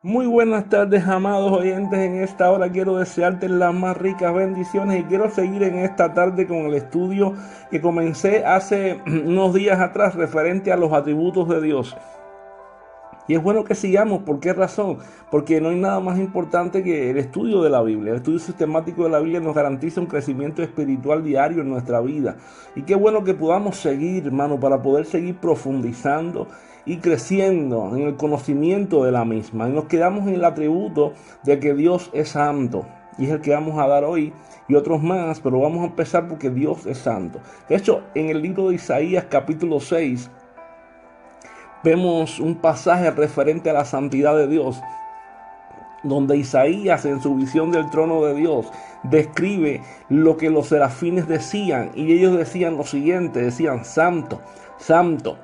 Muy buenas tardes, amados oyentes. En esta hora quiero desearte las más ricas bendiciones y quiero seguir en esta tarde con el estudio que comencé hace unos días atrás referente a los atributos de Dios. Y es bueno que sigamos. ¿Por qué razón? Porque no hay nada más importante que el estudio de la Biblia. El estudio sistemático de la Biblia nos garantiza un crecimiento espiritual diario en nuestra vida. Y qué bueno que podamos seguir, hermano, para poder seguir profundizando y creciendo en el conocimiento de la misma. Y nos quedamos en el atributo de que Dios es santo. Y es el que vamos a dar hoy y otros más, pero vamos a empezar porque Dios es santo. De hecho, en el libro de Isaías capítulo 6, vemos un pasaje referente a la santidad de Dios, donde Isaías en su visión del trono de Dios describe lo que los serafines decían, y ellos decían lo siguiente, decían: santo, santo,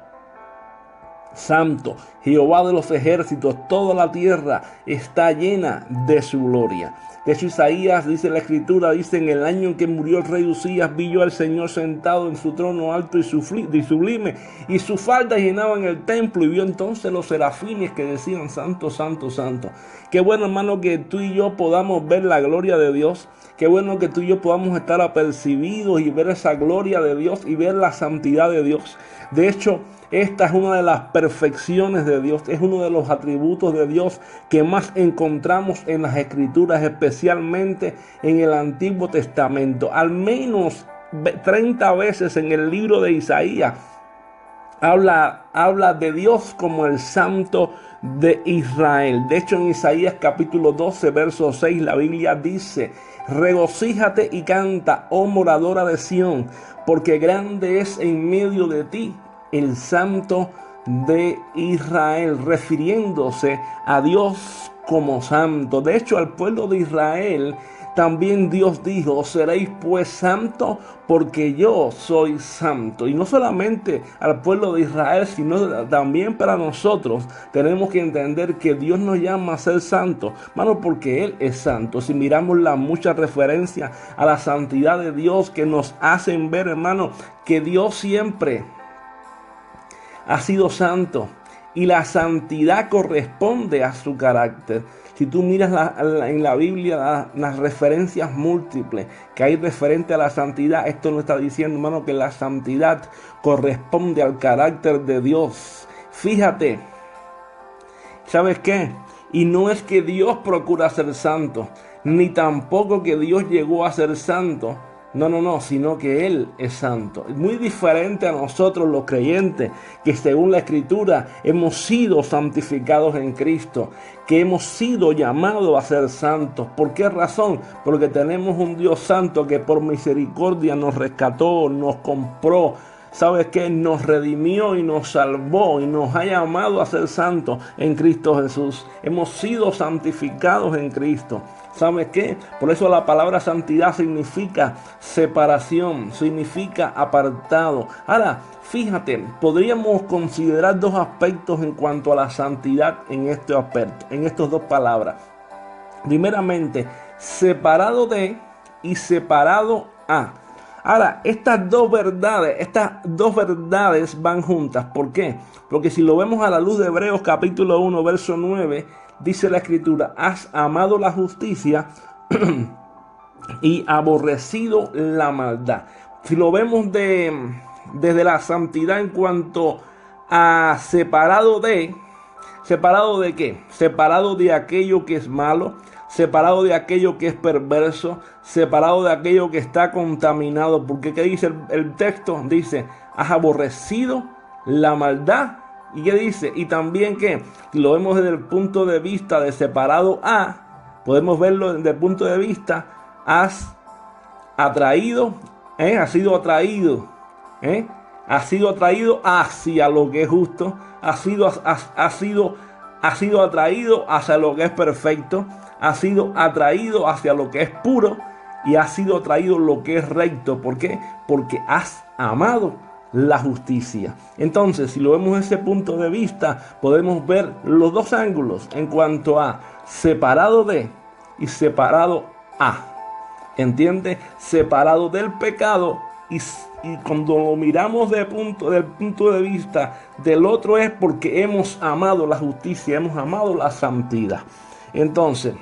santo, Jehová de los ejércitos, toda la tierra está llena de su gloria. De hecho, Isaías dice la escritura, dice: en el año en que murió el rey Usías, vi yo al Señor sentado en su trono alto y sublime, y sus faldas llenaban el templo, y vio entonces los serafines que decían: santo, santo, santo. Qué bueno, hermano, que tú y yo podamos ver la gloria de Dios. Qué bueno que tú y yo podamos estar apercibidos y ver esa gloria de Dios y ver la santidad de Dios. De hecho, esta es una de las perfecciones de Dios, es uno de los atributos de Dios que más encontramos en las Escrituras, especialmente en el Antiguo Testamento. Al menos 30 veces en el libro de Isaías habla de Dios como el Santo de Israel. De hecho, en Isaías capítulo 12, verso 6, la Biblia dice: regocíjate y canta, oh moradora de Sión, porque grande es en medio de ti el Santo de Israel, refiriéndose a Dios como santo. De hecho, al pueblo de Israel también Dios dijo: seréis pues santos porque yo soy santo. Y no solamente al pueblo de Israel, sino también para nosotros tenemos que entender que Dios nos llama a ser santos, hermano, porque Él es santo. Si miramos las muchas referencias a la santidad de Dios que nos hacen ver, hermano, que Dios siempre ha sido santo y la santidad corresponde a su carácter. Si tú miras en la Biblia las referencias múltiples que hay referente a la santidad, esto nos está diciendo, hermano, que la santidad corresponde al carácter de Dios. Fíjate, ¿sabes qué? Y no es que Dios procura ser santo, ni tampoco que Dios llegó a ser santo. No, sino que Él es santo. Muy diferente a nosotros los creyentes, que según la Escritura hemos sido santificados en Cristo, que hemos sido llamados a ser santos. ¿Por qué razón? Porque tenemos un Dios santo que por misericordia nos rescató, nos compró. ¿Sabes qué? Nos redimió y nos salvó y nos ha llamado a ser santos en Cristo Jesús. Hemos sido santificados en Cristo. ¿Sabes qué? Por eso la palabra santidad significa separación, significa apartado. Ahora, fíjate, podríamos considerar dos aspectos en cuanto a la santidad en este aspecto, en estas dos palabras. Primeramente, separado de y separado a. Ahora, estas dos verdades van juntas. ¿Por qué? Porque si lo vemos a la luz de Hebreos capítulo 1, verso 9, dice la Escritura: has amado la justicia y aborrecido la maldad. Si lo vemos desde la santidad en cuanto a ¿separado de qué? Separado de aquello que es malo, separado de aquello que es perverso, separado de aquello que está contaminado. Porque ¿qué dice el texto? Dice: has aborrecido la maldad. ¿Y qué dice? Y también que, si lo vemos desde el punto de vista de separado a, podemos verlo desde el punto de vista: has atraído, has sido atraído, has sido atraído hacia lo que es justo, has sido atraído hacia lo que es perfecto, has sido atraído hacia lo que es puro y has sido atraído lo que es recto. ¿Por qué? Porque has amado la justicia. Entonces, si lo vemos desde ese punto de vista, podemos ver los dos ángulos en cuanto a separado de y separado a. ¿Entiende? Separado del pecado y cuando lo miramos del punto de vista del otro es porque hemos amado la justicia, hemos amado la santidad. Entonces,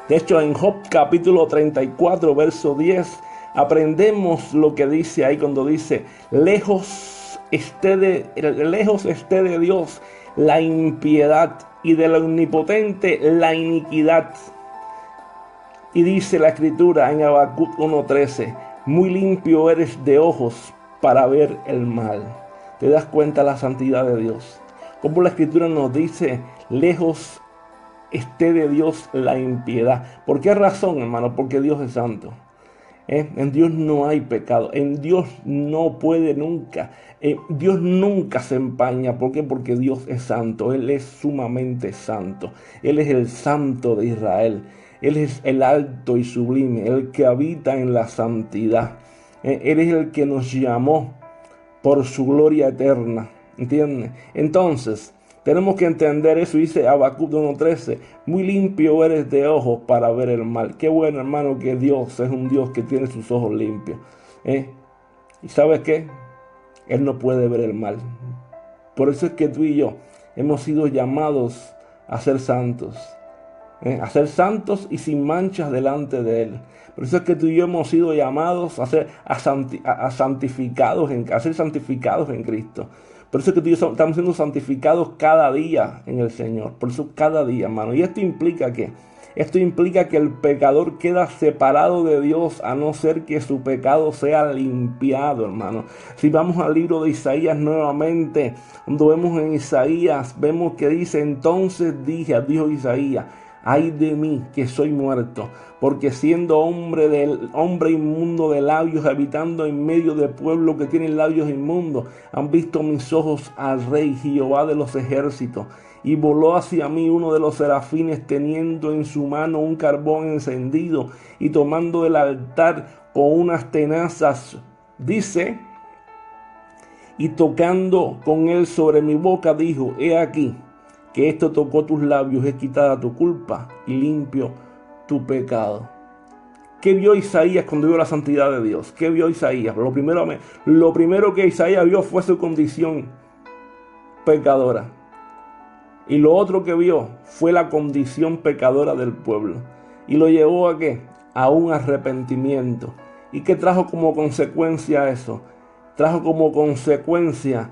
de hecho en Job capítulo 34 verso 10 aprendemos lo que dice ahí cuando dice: lejos esté de Dios la impiedad, y del omnipotente la iniquidad. Y dice la escritura en Habacuc 1:13: muy limpio eres de ojos para ver el mal. ¿Te das cuenta la santidad de Dios? Como la escritura nos dice: lejos esté de Dios la impiedad. ¿Por qué razón, hermano? Porque Dios es santo. En Dios no hay pecado. En Dios no puede nunca. Dios nunca se empaña. ¿Por qué? Porque Dios es santo. Él es sumamente santo. Él es el santo de Israel. Él es el alto y sublime, el que habita en la santidad. Él es el que nos llamó por su gloria eterna. ¿Entiendes? Entonces, tenemos que entender eso. Dice Habacuc 1:13: muy limpio eres de ojos para ver el mal. Qué bueno, hermano, que Dios es un Dios que tiene sus ojos limpios. ¿Y sabes qué? Él no puede ver el mal. Por eso es que tú y yo hemos sido llamados a ser santos. A ser santos y sin manchas delante de Él. Por eso es que tú y yo hemos sido llamados a ser santificados en Cristo. Por eso es que tú y yo estamos siendo santificados cada día en el Señor. Por eso cada día, hermano. ¿Y esto implica qué? Esto implica que el pecador queda separado de Dios a no ser que su pecado sea limpiado, hermano. Si vamos al libro de Isaías nuevamente, cuando vemos en Isaías, vemos que dice: entonces dijo Isaías: ay de mí que soy muerto, porque siendo hombre inmundo de labios, habitando en medio de pueblo que tienen labios inmundos, han visto mis ojos al Rey Jehová de los ejércitos. Y voló hacia mí uno de los serafines, teniendo en su mano un carbón encendido, y tomando del altar con unas tenazas, dice, y tocando con él sobre mi boca, dijo: he aquí que esto tocó tus labios, es quitada tu culpa y limpio tu pecado. ¿Qué vio Isaías cuando vio la santidad de Dios? ¿Qué vio Isaías? Lo primero que Isaías vio fue su condición pecadora. Y lo otro que vio fue la condición pecadora del pueblo. ¿Y lo llevó a qué? A un arrepentimiento. ¿Y qué trajo como consecuencia eso? Trajo como consecuencia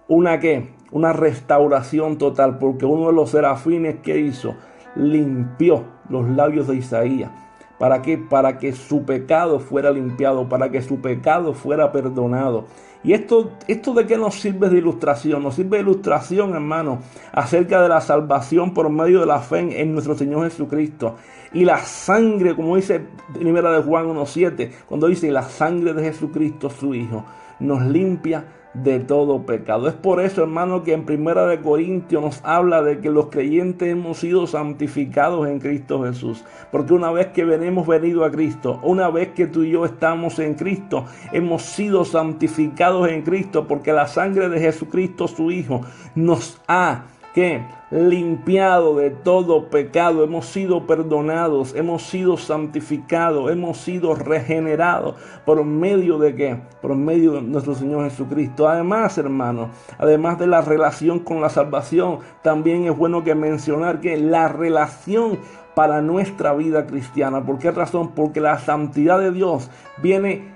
una restauración total, porque uno de los serafines que hizo, limpió los labios de Isaías. ¿Para qué? Para que su pecado fuera limpiado, para que su pecado fuera perdonado. ¿Y esto de qué nos sirve de ilustración? Nos sirve de ilustración, hermano, acerca de la salvación por medio de la fe en nuestro Señor Jesucristo. Y la sangre, como dice primera de Juan 1:7, cuando dice: la sangre de Jesucristo, su Hijo, nos limpia de todo pecado. Es por eso, hermano, que en Primera de Corintios nos habla de que los creyentes hemos sido santificados en Cristo Jesús. Porque una vez que hemos venido a Cristo, una vez que tú y yo estamos en Cristo, hemos sido santificados en Cristo, porque la sangre de Jesucristo, su Hijo, nos ha limpiado de todo pecado. Hemos sido perdonados, hemos sido santificados, hemos sido regenerados por medio de ¿qué? Por medio de nuestro Señor Jesucristo. Además, hermano, además de la relación con la salvación, también es bueno que mencionar que la relación para nuestra vida cristiana. ¿Por qué razón? Porque la santidad de Dios viene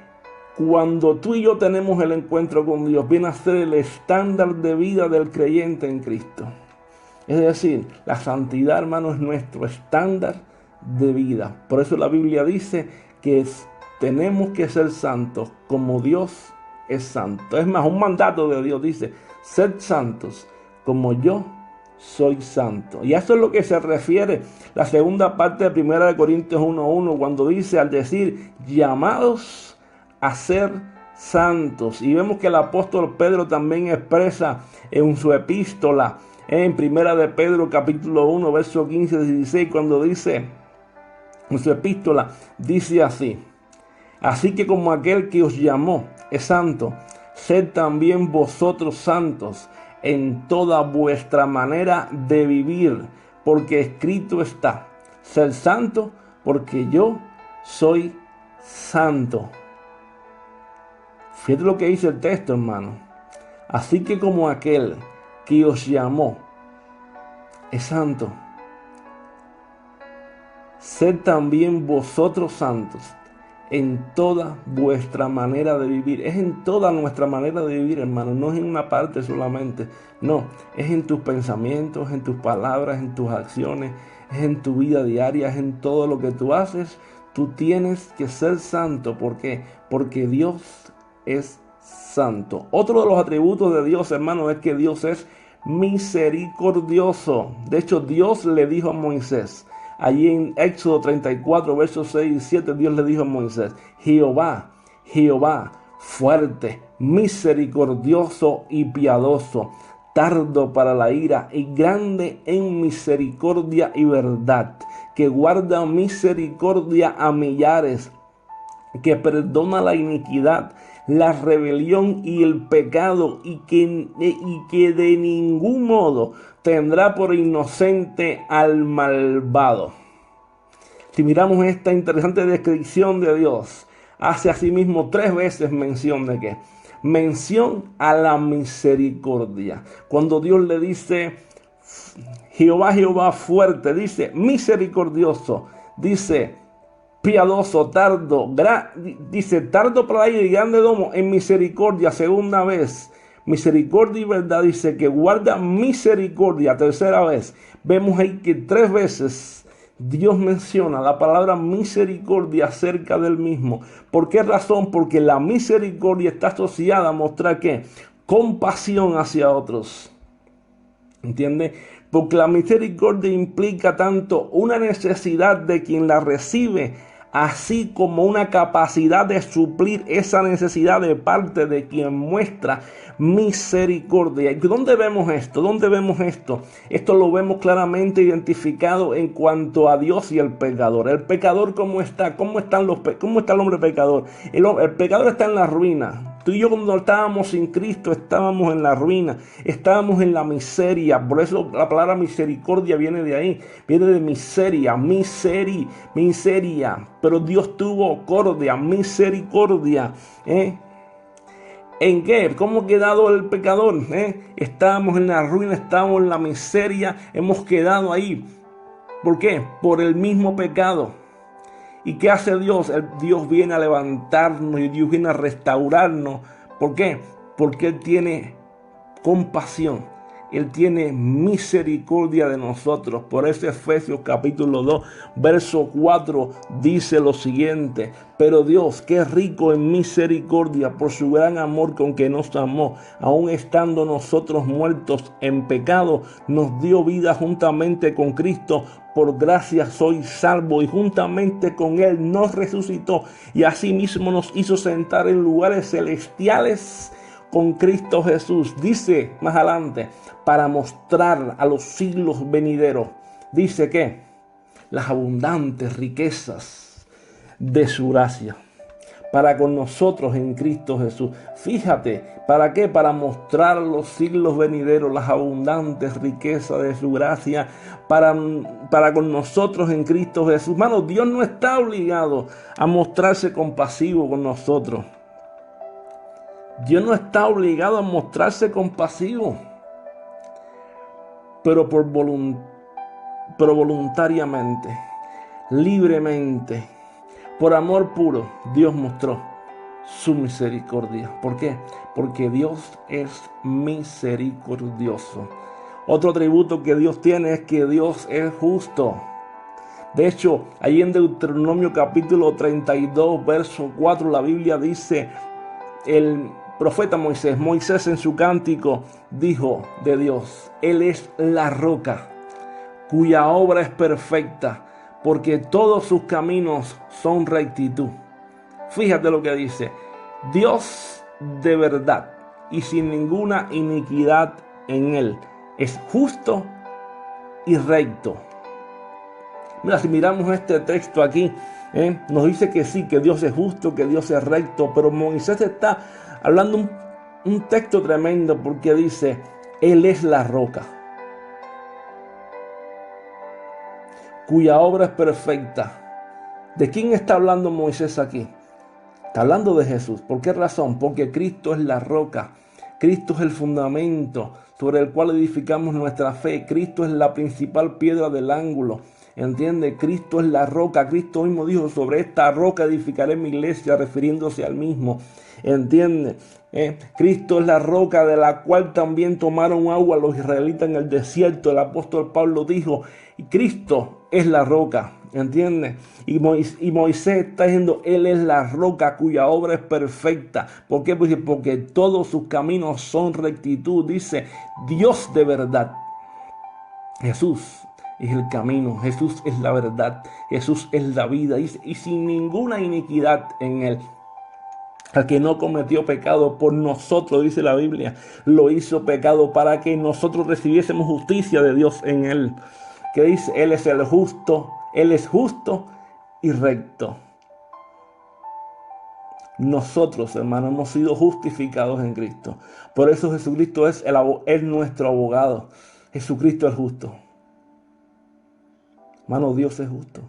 cuando tú y yo tenemos el encuentro con Dios, viene a ser el estándar de vida del creyente en Cristo. Es decir, la santidad, hermano, es nuestro estándar de vida. Por eso la Biblia dice que tenemos que ser santos como Dios es santo. Es más, un mandato de Dios dice: sed santos como yo soy santo. Y a eso es lo que se refiere la segunda parte de 1 Corintios 1:1, cuando dice, al decir llamados a ser santos. Y vemos que el apóstol Pedro también expresa en su epístola, en Primera de Pedro capítulo 1, verso 15-16, cuando dice, en su epístola, dice así: así que como aquel que os llamó es santo, sed también vosotros santos en toda vuestra manera de vivir, porque escrito está: sed santo, porque yo soy santo. Fíjate lo que dice el texto, hermano. Así que como aquel que os llamó es santo, sed también vosotros santos en toda vuestra manera de vivir. Es en toda nuestra manera de vivir, hermano. No es en una parte solamente. No, es en tus pensamientos, en tus palabras, en tus acciones, es en tu vida diaria, es en todo lo que tú haces. Tú tienes que ser santo. ¿Por qué? Porque Dios es santo. Otro de los atributos de Dios, hermano, es que Dios es misericordioso. De hecho, Dios le dijo a Moisés, allí en Éxodo 34, versos 6 y 7, Dios le dijo a Moisés: Jehová, Jehová, fuerte, misericordioso y piadoso, tardo para la ira y grande en misericordia y verdad, que guarda misericordia a millares, que perdona la iniquidad, la rebelión y el pecado, y que de ningún modo tendrá por inocente al malvado. Si miramos esta interesante descripción de Dios, hace asimismo 3 veces mención de qué. Mención a la misericordia. Cuando Dios le dice Jehová, Jehová fuerte, dice misericordioso, dice piadoso, tardo, dice tardo para ir y grande domo en misericordia, segunda vez, misericordia y verdad, dice que guarda misericordia, tercera vez. Vemos ahí que 3 veces Dios menciona la palabra misericordia acerca del mismo. ¿Por qué razón? Porque la misericordia está asociada a mostrar que compasión hacia otros. ¿Entiende? Porque la misericordia implica tanto una necesidad de quien la recibe, así como una capacidad de suplir esa necesidad de parte de quien muestra misericordia. ¿Y dónde vemos esto? ¿Dónde vemos esto? Esto lo vemos claramente identificado en cuanto a Dios y el pecador. El pecador, ¿cómo está? ¿Cómo está el hombre pecador? El pecador está en la ruina. Tú y yo, cuando estábamos sin Cristo, estábamos en la ruina, estábamos en la miseria. Por eso la palabra misericordia viene de ahí, viene de miseria, miseria. Pero Dios tuvo cordia, misericordia. ¿En qué? ¿Cómo ha quedado el pecador? Estábamos en la ruina, estábamos en la miseria, hemos quedado ahí. ¿Por qué? Por el mismo pecado. ¿Y qué hace Dios? Dios viene a levantarnos y Dios viene a restaurarnos. ¿Por qué? Porque Él tiene compasión. Él tiene misericordia de nosotros. Por eso Efesios capítulo 2, verso 4 dice lo siguiente: pero Dios, que es rico en misericordia, por su gran amor con que nos amó, aun estando nosotros muertos en pecado, nos dio vida juntamente con Cristo. Por gracia soy salvo, y juntamente con Él nos resucitó, y asimismo nos hizo sentar en lugares celestiales con Cristo Jesús. Dice más adelante, para mostrar a los siglos venideros, dice que las abundantes riquezas de su gracia para con nosotros en Cristo Jesús. Fíjate, ¿para qué? Para mostrar a los siglos venideros las abundantes riquezas de su gracia para con nosotros en Cristo Jesús. Hermano, Dios no está obligado a mostrarse compasivo con nosotros. Dios no está obligado a mostrarse compasivo, pero voluntariamente, libremente, por amor puro, Dios mostró su misericordia. ¿Por qué? Porque Dios es misericordioso. Otro atributo que Dios tiene es que Dios es justo. De hecho, ahí en Deuteronomio capítulo 32, verso 4, la Biblia dice, el profeta Moisés en su cántico dijo de Dios: Él es la roca cuya obra es perfecta, porque todos sus caminos son rectitud. Fíjate lo que dice: Dios de verdad y sin ninguna iniquidad en Él, es justo y recto. Mira, si miramos este texto aquí, nos dice que sí, que Dios es justo, que Dios es recto, pero Moisés está hablando un texto tremendo, porque dice: Él es la roca cuya obra es perfecta. ¿De quién está hablando Moisés aquí? Está hablando de Jesús. ¿Por qué razón? Porque Cristo es la roca. Cristo es el fundamento sobre el cual edificamos nuestra fe. Cristo es la principal piedra del ángulo. ¿Entiende? Cristo es la roca. Cristo mismo dijo: sobre esta roca edificaré mi iglesia, refiriéndose al mismo. ¿Entiende? Cristo es la roca de la cual también tomaron agua los israelitas en el desierto. El apóstol Pablo dijo: Cristo es la roca. ¿Entiende? Y Moisés está diciendo: Él es la roca cuya obra es perfecta. ¿Por qué? Porque todos sus caminos son rectitud. Dice Dios de verdad. Jesús es el camino, Jesús es la verdad, Jesús es la vida, y sin ninguna iniquidad en él. Al que no cometió pecado por nosotros, dice la Biblia, lo hizo pecado para que nosotros recibiésemos justicia de Dios en él. Que dice: Él es el justo, Él es justo y recto. Nosotros, hermanos, hemos sido justificados en Cristo. Por eso Jesucristo es nuestro abogado. Jesucristo es justo. Hermano, Dios es justo.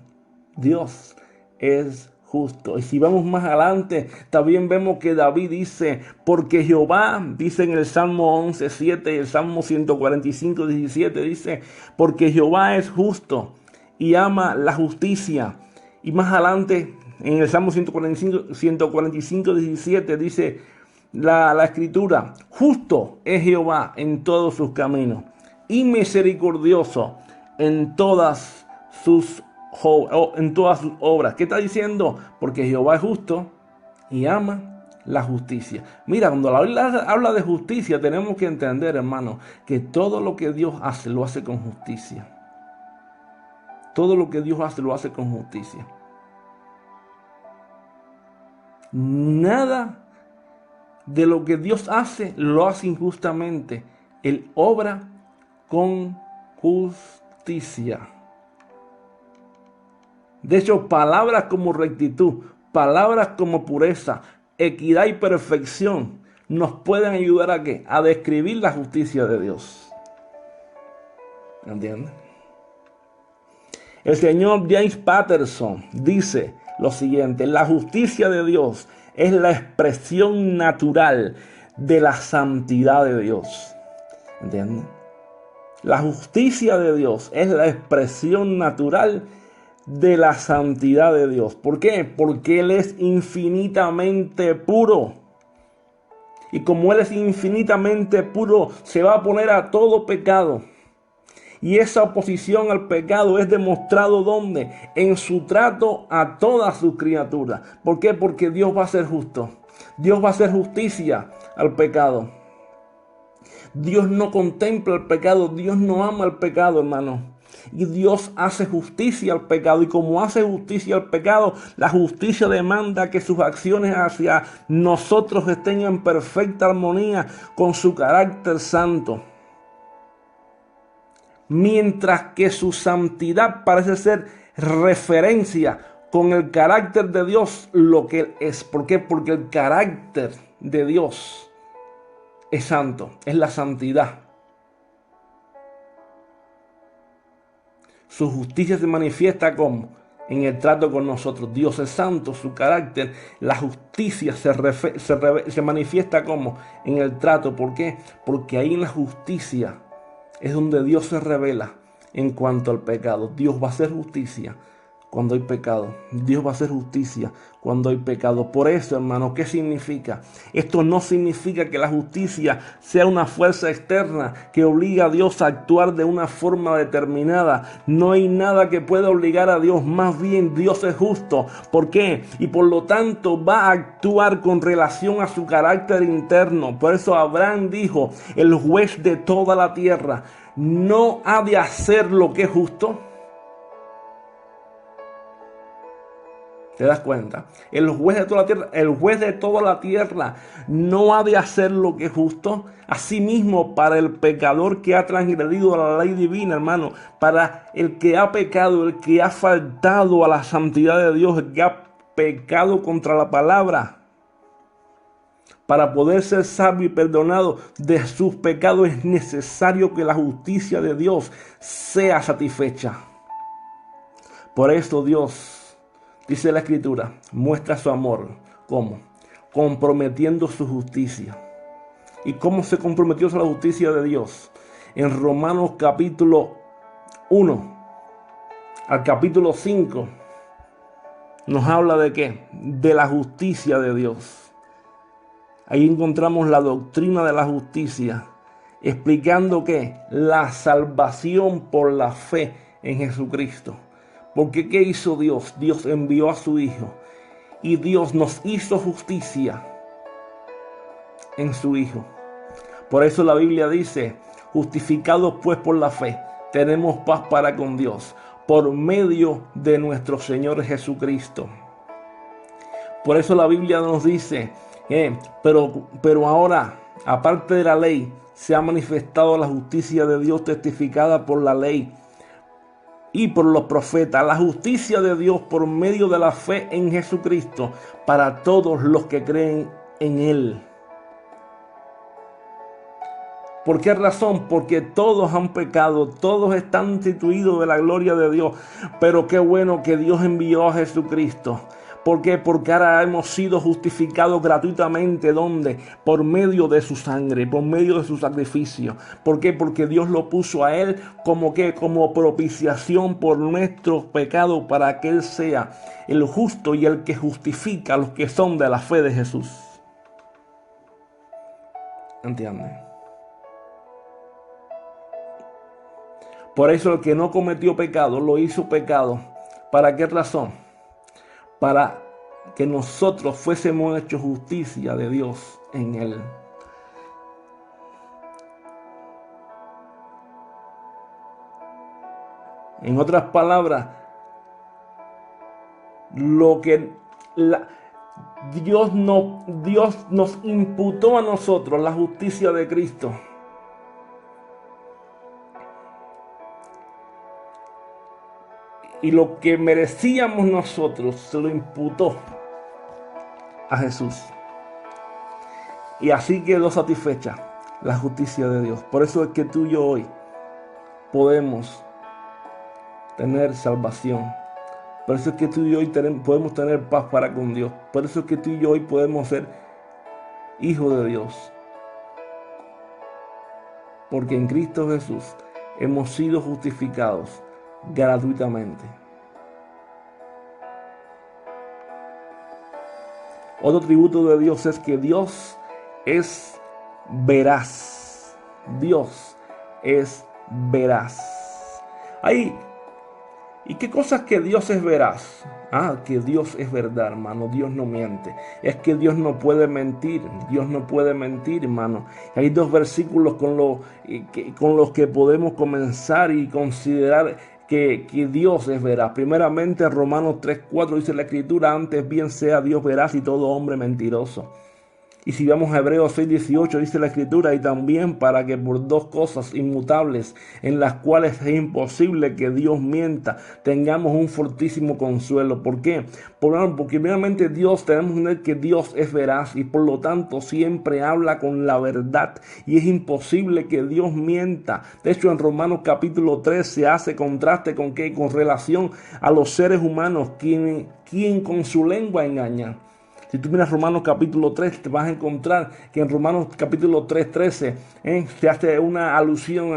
Dios es justo. Y si vamos más adelante, también vemos que David dice: porque Jehová, dice en el Salmo 11:7 y el Salmo 145:17, dice: porque Jehová es justo y ama la justicia. Y más adelante, en el Salmo 145:17, dice la escritura: justo es Jehová en todos sus caminos y misericordioso en todas sus obras. ¿Qué está diciendo? Porque Jehová es justo y ama la justicia. Mira, cuando la Biblia habla de justicia, tenemos que entender, hermano, que todo lo que Dios hace, lo hace con justicia. Todo lo que Dios hace, lo hace con justicia. Nada de lo que Dios hace, lo hace injustamente. Él obra con justicia. De hecho, palabras como rectitud, palabras como pureza, equidad y perfección nos pueden ayudar ¿a qué? A describir la justicia de Dios. ¿Entiendes? El señor James Patterson dice lo siguiente: la justicia de Dios es la expresión natural de la santidad de Dios. ¿Entiendes? La justicia de Dios es la expresión natural de la santidad de Dios. ¿Por qué? Porque Él es infinitamente puro. Y como Él es infinitamente puro, se va a oponer a todo pecado. Y esa oposición al pecado es demostrado ¿dónde? En su trato a todas sus criaturas. ¿Por qué? Porque Dios va a ser justo. Dios va a hacer justicia al pecado. Dios no contempla el pecado. Dios no ama el pecado, hermano. Y Dios hace justicia al pecado. Y como hace justicia al pecado, la justicia demanda que sus acciones hacia nosotros estén en perfecta armonía con su carácter santo. Mientras que su santidad parece ser referencia con el carácter de Dios, lo que Él es. ¿Por qué? Porque el carácter de Dios es santo, es la santidad. Su justicia se manifiesta como en el trato con nosotros. Dios es santo, su carácter, la justicia se manifiesta como en el trato. ¿Por qué? Porque ahí en la justicia es donde Dios se revela en cuanto al pecado. Dios va a hacer justicia cuando hay pecado. Dios va a hacer justicia cuando hay pecado. Por eso, hermano, ¿qué significa? Esto no significa que la justicia sea una fuerza externa que obliga a Dios a actuar de una forma determinada. No hay nada que pueda obligar a Dios. Más bien, Dios es justo. ¿Por qué? Y por lo tanto va a actuar con relación a su carácter interno. Por eso Abraham dijo: el juez de toda la tierra no ha de hacer lo que es justo. ¿Te das cuenta? El juez de toda la tierra no ha de hacer lo que es justo. Asimismo, para el pecador que ha transgredido la ley divina, hermano, para el que ha pecado, el que ha faltado a la santidad de Dios, el que ha pecado contra la palabra, para poder ser salvo y perdonado de sus pecados, es necesario que la justicia de Dios sea satisfecha. Por eso Dios, dice la Escritura, muestra su amor ¿Cómo? Comprometiendo su justicia. ¿Y cómo se comprometió a la justicia de Dios? En Romanos capítulo 1 al capítulo 5 nos habla de ¿qué? De la justicia de Dios. Ahí encontramos la doctrina de la justicia, explicando que la salvación por la fe en Jesucristo. Porque ¿qué hizo Dios? Dios envió a su Hijo y Dios nos hizo justicia en su Hijo. Por eso la Biblia dice, justificados pues por la fe, tenemos paz para con Dios, por medio de nuestro Señor Jesucristo. Por eso la Biblia nos dice, pero ahora, aparte de la ley, se ha manifestado la justicia de Dios testificada por la ley y por los profetas, la justicia de Dios por medio de la fe en Jesucristo para todos los que creen en Él. ¿Por qué razón? Porque todos han pecado, todos están destituidos de la gloria de Dios. Pero qué bueno que Dios envió a Jesucristo. ¿Por qué? Porque ahora hemos sido justificados gratuitamente. ¿Dónde? Por medio de su sangre, por medio de su sacrificio. ¿Por qué? Porque Dios lo puso a Él como propiciación por nuestros pecados, para que Él sea el justo y el que justifica a los que son de la fe de Jesús. ¿Entienden? Por eso el que no cometió pecado, lo hizo pecado. ¿Para qué razón? Para que nosotros fuésemos hechos justicia de Dios en Él. En otras palabras, Dios nos imputó a nosotros la justicia de Cristo. Y lo que merecíamos nosotros se lo imputó a Jesús. Y así quedó satisfecha la justicia de Dios. Por eso es que tú y yo hoy podemos tener salvación. Por eso es que tú y yo hoy podemos tener paz para con Dios. Por eso es que tú y yo hoy podemos ser hijos de Dios. Porque en Cristo Jesús hemos sido justificados gratuitamente. Otro atributo de Dios es que Dios es veraz. Dios es veraz. ¿Y qué cosas que Dios es veraz? Que Dios es verdad, hermano. Dios no miente. Es que Dios no puede mentir. Dios no puede mentir, hermano. Hay dos versículos con los que podemos comenzar y considerar que Dios es veraz. Primeramente, Romanos 3:4 dice la Escritura, antes bien sea Dios veraz y todo hombre mentiroso. Y si vamos a Hebreos 6:18 dice la Escritura, y también para que por dos cosas inmutables, en las cuales es imposible que Dios mienta, tengamos un fortísimo consuelo. ¿Por qué? Porque primeramente tenemos que entender que Dios es veraz y por lo tanto siempre habla con la verdad. Y es imposible que Dios mienta. De hecho, en Romanos capítulo 3 se hace contraste con ¿qué? Con relación a los seres humanos, quien con su lengua engaña. Si tú miras Romanos capítulo 3, te vas a encontrar que en Romanos capítulo 3:13 se hace una alusión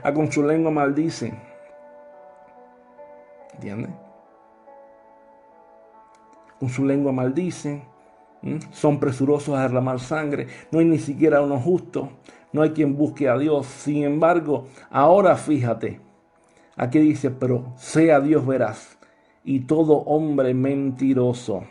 a con su lengua maldice. ¿Entiendes? Con su lengua maldice. Son presurosos a derramar sangre. No hay ni siquiera uno justo. No hay quien busque a Dios. Sin embargo, ahora fíjate. Aquí dice, pero sea Dios veraz y todo hombre mentiroso.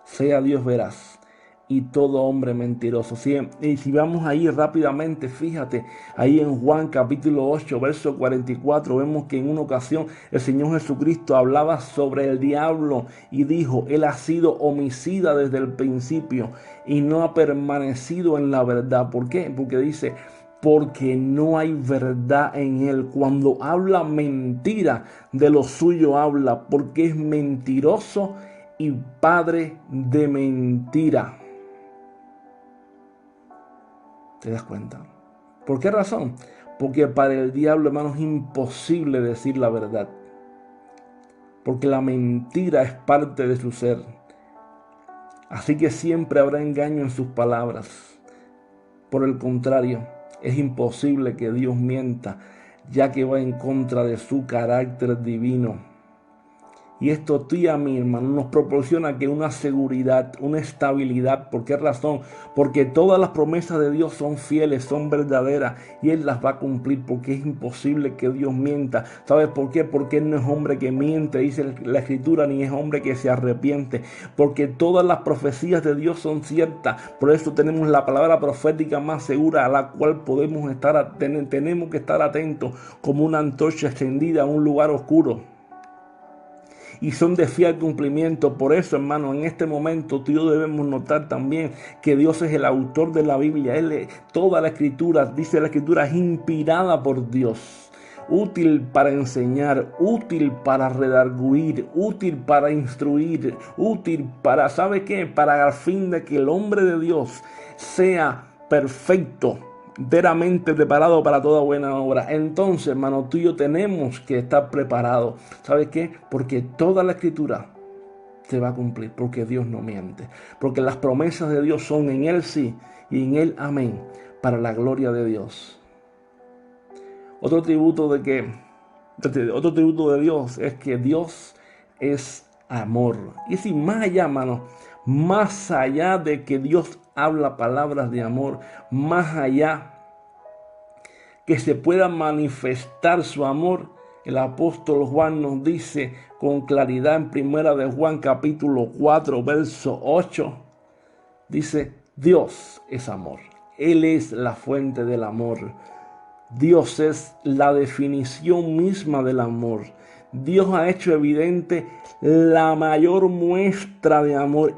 Sea Dios veraz y todo hombre mentiroso. Y si vamos ahí rápidamente, fíjate, ahí en Juan capítulo 8, verso 44, vemos que en una ocasión el Señor Jesucristo hablaba sobre el diablo y dijo, Él ha sido homicida desde el principio y no ha permanecido en la verdad. ¿Por qué? Porque dice, porque no hay verdad en Él. Cuando habla mentira, de lo suyo habla, porque es mentiroso y padre de mentira. ¿Te das cuenta? ¿Por qué razón? Porque para el diablo, hermano, es imposible decir la verdad. porque la mentira es parte de su ser. Así que siempre habrá engaño en sus palabras. Por el contrario, es imposible que Dios mienta, ya que va en contra de su carácter divino. Y esto a ti y a mí, hermano, nos proporciona que una seguridad, una estabilidad. ¿Por qué razón? Porque todas las promesas de Dios son fieles, son verdaderas y Él las va a cumplir, porque es imposible que Dios mienta. ¿Sabes por qué? Porque Él no es hombre que miente, dice la Escritura, ni es hombre que se arrepiente. Porque todas las profecías de Dios son ciertas. Por eso tenemos la palabra profética más segura, a la cual tenemos que estar atentos como una antorcha extendida a un lugar oscuro. Y son de fiel cumplimiento. Por eso, hermano, en este momento tú y yo debemos notar también que Dios es el autor de la Biblia. Toda la Escritura, dice la Escritura, es inspirada por Dios. Útil para enseñar, útil para redarguir, útil para instruir, útil para, ¿sabe qué? Para al fin de que el hombre de Dios sea perfecto, enteramente preparado para toda buena obra. Entonces, hermano, tú y yo tenemos que estar preparados. ¿Sabes qué? Porque toda la Escritura se va a cumplir, porque Dios no miente. Porque las promesas de Dios son en Él sí y en Él amén, para la gloria de Dios. Otro atributo de Dios es que Dios es amor. Y si más allá, hermano, más allá de que Dios habla palabras de amor, más allá que se pueda manifestar su amor, el apóstol Juan nos dice con claridad en primera de Juan capítulo 4 verso 8, dice: Dios es amor, Él es la fuente del amor. Dios es la definición misma del amor. Dios ha hecho evidente la mayor muestra de amor,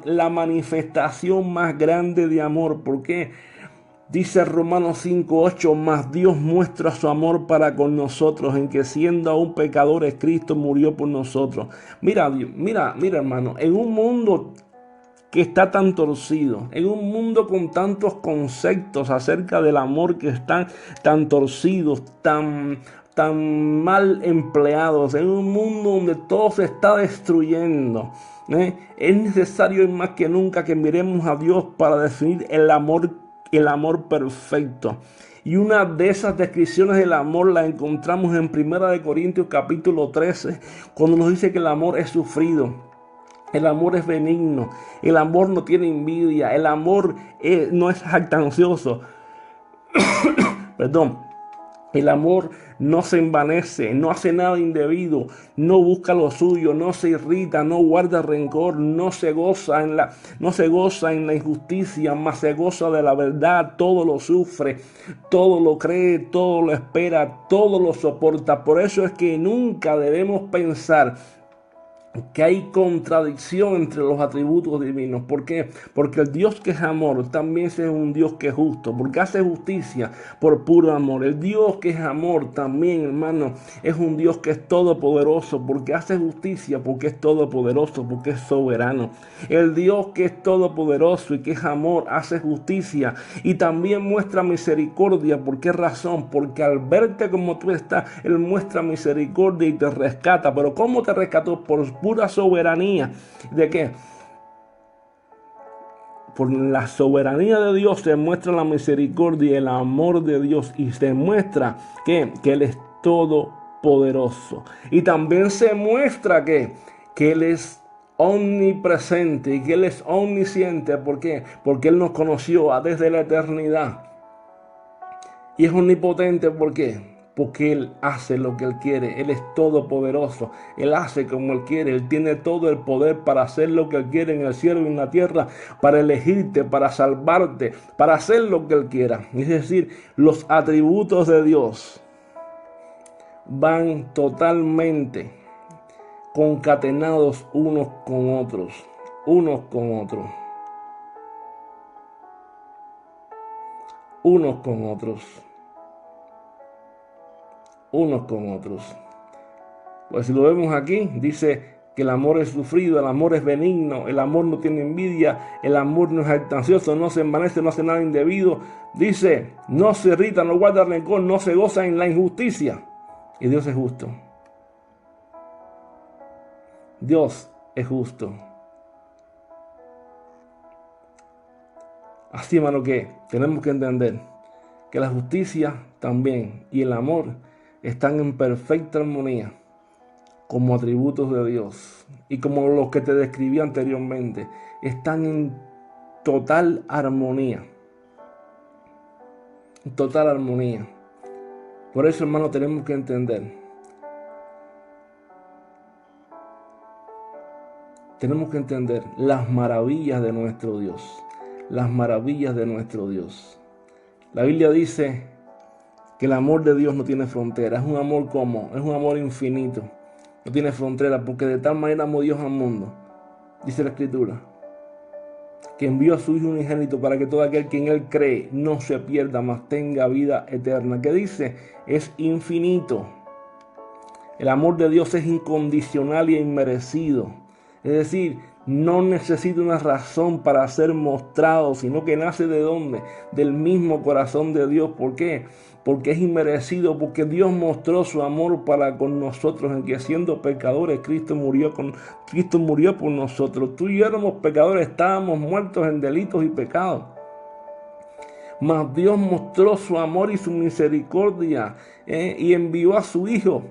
la manifestación más grande de amor. ¿Por qué? Dice Romanos 5:8, mas Dios muestra su amor para con nosotros, en que siendo aún pecadores, Cristo murió por nosotros. Mira, hermano, en un mundo que está tan torcido, en un mundo con tantos conceptos acerca del amor que están tan torcidos, tan mal empleados, en un mundo donde todo se está destruyendo, es necesario más que nunca que miremos a Dios para definir el amor perfecto. Y una de esas descripciones del amor la encontramos en 1 Corintios capítulo 13, cuando nos dice que el amor es sufrido. El amor es benigno, el amor no tiene envidia, el amor no es jactancioso. Perdón. El amor no se envanece, no hace nada indebido, no busca lo suyo, no se irrita, no guarda rencor, no se goza en la injusticia, mas se goza de la verdad. Todo lo sufre, todo lo cree, todo lo espera, todo lo soporta. Por eso es que nunca debemos pensar que hay contradicción entre los atributos divinos. ¿Por qué? Porque el Dios que es amor también es un Dios que es justo, porque hace justicia por puro amor. El Dios que es amor también, hermano, es un Dios que es todopoderoso, porque hace justicia, porque es todopoderoso, porque es soberano. El Dios que es todopoderoso y que es amor hace justicia y también muestra misericordia. ¿Por qué razón? Porque al verte como tú estás, Él muestra misericordia y te rescata. ¿Pero cómo te rescató? Por pura soberanía. ¿De qué? Por la soberanía de Dios se muestra la misericordia y el amor de Dios, y se muestra que Él es todopoderoso. Y también se muestra que Él es omnipresente y que Él es omnisciente. ¿Por qué? Porque Él nos conoció desde la eternidad. Y es omnipotente. ¿Por qué? Porque Él hace lo que Él quiere. Él es todopoderoso. Él hace como Él quiere. Él tiene todo el poder para hacer lo que Él quiere en el cielo y en la tierra, para elegirte, para salvarte, para hacer lo que Él quiera. Es decir, los atributos de Dios van totalmente concatenados unos con otros. Unos con otros. Unos con otros. Unos con otros. Pues si lo vemos aquí, dice que el amor es sufrido, el amor es benigno, el amor no tiene envidia, el amor no es jactancioso, no se envanece, no hace nada indebido. Dice, no se irrita, no guarda rencor, no se goza en la injusticia. Y Dios es justo. Dios es justo. Así, hermano, que tenemos que entender que la justicia también y el amor están en perfecta armonía como atributos de Dios. Y como los que te describí anteriormente, están en total armonía. Total armonía. Por eso, hermano, tenemos que entender. Tenemos que entender las maravillas de nuestro Dios. Las maravillas de nuestro Dios. La Biblia dice que el amor de Dios no tiene frontera. Es un amor como, es un amor infinito. No tiene frontera, porque de tal manera amó Dios al mundo, dice la Escritura, que envió a su Hijo unigénito para que todo aquel que en Él cree no se pierda, mas tenga vida eterna. ¿Qué dice? Es infinito. El amor de Dios es incondicional y inmerecido. Es decir, no necesita una razón para ser mostrado, sino que nace ¿de dónde? Del mismo corazón de Dios. ¿Por qué? Porque es inmerecido, porque Dios mostró su amor para con nosotros, en que siendo pecadores, Cristo murió por nosotros. Tú y yo éramos pecadores, estábamos muertos en delitos y pecados. Mas Dios mostró su amor y su misericordia y envió a su Hijo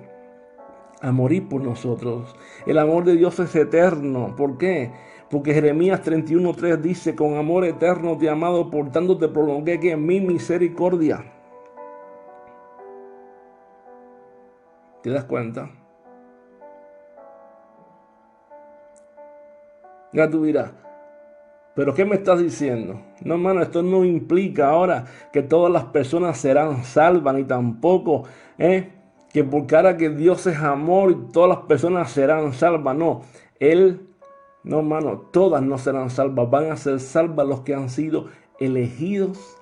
a morir por nosotros. El amor de Dios es eterno. ¿Por qué? Porque Jeremías 31:3 dice: con amor eterno te he amado, por tanto te prolongué que en mi misericordia. ¿Te das cuenta? Ya tú dirás, ¿pero qué me estás diciendo? No, hermano, esto no implica ahora que todas las personas serán salvas, ni tampoco que porque ahora que Dios es amor, todas las personas serán salvas. No, no, hermano, todas no serán salvas. Van a ser salvas los que han sido elegidos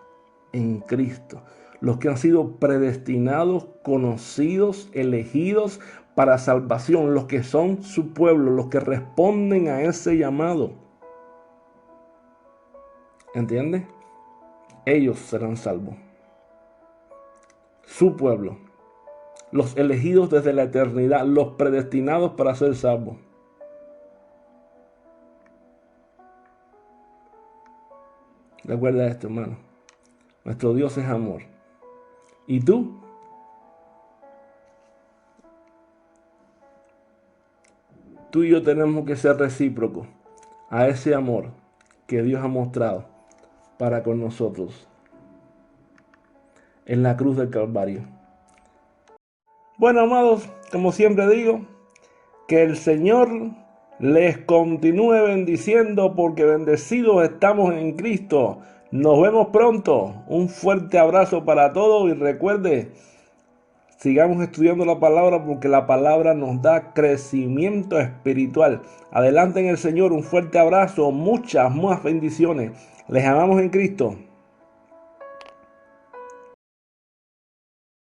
en Cristo. Los que han sido predestinados, conocidos, elegidos para salvación. Los que son su pueblo, los que responden a ese llamado. ¿Entiendes? Ellos serán salvos. Su pueblo. Los elegidos desde la eternidad. Los predestinados para ser salvos. Recuerda esto, hermano. Nuestro Dios es amor. ¿Y tú? Tú y yo tenemos que ser recíprocos a ese amor que Dios ha mostrado para con nosotros en la cruz del Calvario. Bueno, amados, como siempre digo, que el Señor les continúe bendiciendo, porque bendecidos estamos en Cristo. Nos vemos pronto. Un fuerte abrazo para todos y recuerde, sigamos estudiando la palabra, porque la palabra nos da crecimiento espiritual. Adelante en el Señor. Un fuerte abrazo, muchas más bendiciones. Les amamos en Cristo.